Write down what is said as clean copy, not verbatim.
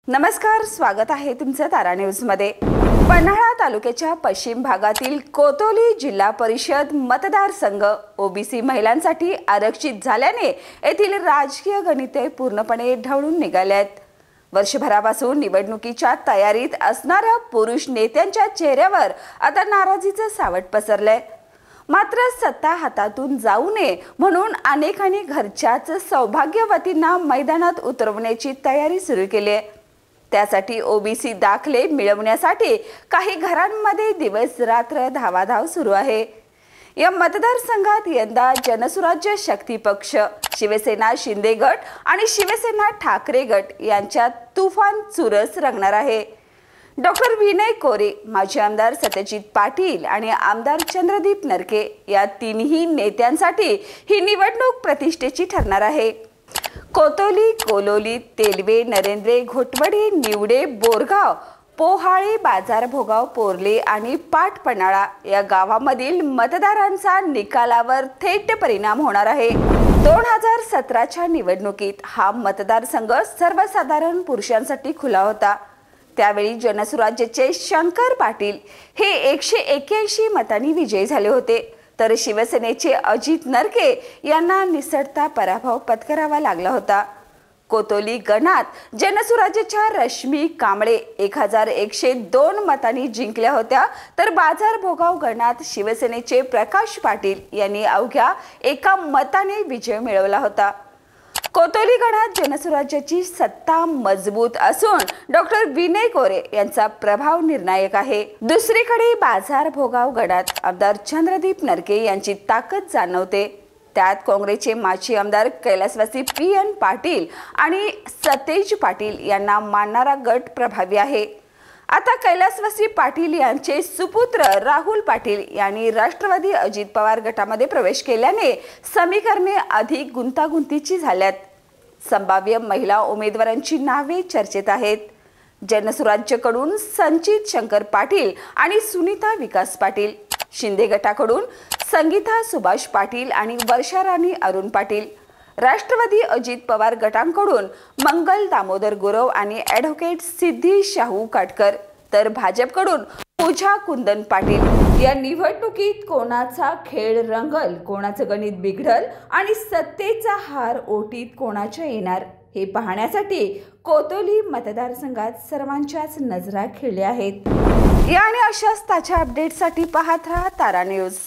नमस्कार, स्वागत आहे तुमचं तारा न्यूज मध्ये। पन्हाळा तालुक्याच्या पश्चिम भागातील कोतोली जिल्हा परिषद मतदारसंघ ओबीसी महिलांसाठी आरक्षित झाल्याने येथील राजकीय गणिते पूर्णपणे ढवळून निघाले आहेत। वर्षभरापासून निवडणुकीच्या तयारीत असणाऱ्या पुरुष नेत्यांच्या चेहऱ्यावर आता नाराजीचे सावट पसरले। मात्र सत्ता हातातून जाऊ नये म्हणून अनेकांनी घरच्याच सौभाग्यवतींना मैदानात उतरवण्याची तयारी सुरू केली आहे। त्यासाठी ओबीसी दाखले मिळवण्यासाठी काही घरांमध्ये दिवस रात्र धावाधाव सुरू आहे। या मतदारसंघात यंदा जनसुराज्य शक्ती पक्ष, शिवसेना शिंदे गट आणि शिवसेना ठाकरे गट यांच्यात तुफान चुरस रंगणार आहे। डॉक्टर विनय कोरे, माजी आमदार सत्यजित पाटील आणि आमदार चंद्रदीप नरके या तिन्ही नेत्यांसाठी ही निवडणूक प्रतिष्ठेची ठरणार आहे। कोतोली, कोलोली, तेलवे, नरेंद्रे, घोटवडे, निवडे, बोरगाव, पोहाळे, बाजार भोगाव, पोरले आणि पाटपन्हाळा या गावामधील मतदारांचा निकालावर थेट परिणाम होणार आहे। 2017च्या निवडणुकीत हा मतदारसंघ सर्वसाधारण पुरुषांसाठी खुला होता। त्यावेळी जनसुराज्याचे शंकर पाटील हे 181 मतांनी विजयी झाले होते, तर शिवसेनेचे अजित नरके यांना निसटता पराभव पत्करावा लागला होता। कोतोली गणात जनसुराज्याच्या रश्मी कांबळे 1102 मतांनी जिंकल्या होत्या, तर बाजार भोगाव गणात शिवसेनेचे प्रकाश पाटील यांनी अवघ्या 1 मताने विजय मिळवला होता। कोतोली गणात जनसुराज्याची सत्ता मजबूत असून डॉक्टर विनय कोरे यांचा प्रभाव निर्णायक आहे। दुसरीकडे बाजार भोगाव गणात आमदार चंद्रदीप नरके यांची ताकद जाणवते। त्यात काँग्रेसचे माजी आमदार कैलासवासी PN पाटील आणि सतेज पाटील यांना मानणारा गट प्रभावी आहे। आता कैलासवासी पाटील यांचे सुपुत्र राहुल पाटील यांनी राष्ट्रवादी अजित पवार गटामध्ये प्रवेश केल्याने समीकरणे अधिक गुंतागुंतीची झाल्यात। संभाव्य महिला उमेदवारांची नावे चर्चेत आहेत। जनसुराज्यकडून संचित शंकर पाटील आणि सुनीता विकास पाटील, शिंदे गटाकडून संगीता सुभाष पाटील आणि वर्षा राणी अरुण पाटील, राष्ट्रवादी अजित पवार गटांकडून मंगल दामोदर गुरव आणि ॲडव्होकेट सिद्धी शाहू काटकर, तर भाजपकडून पूजा कुंदन पाटील। या निवडणुकीत कोणाचा खेळ रंगल, कोणाचं गणित बिघडल आणि सत्तेचा हार ओटीत कोणाच्या येणार हे पाहण्यासाठी कोतोली मतदारसंघात सर्वांच्याच नजरा खिळल्या आहेत। या आणि अशाच ताज्या अपडेटसाठी पाहत राहा तारा न्यूज।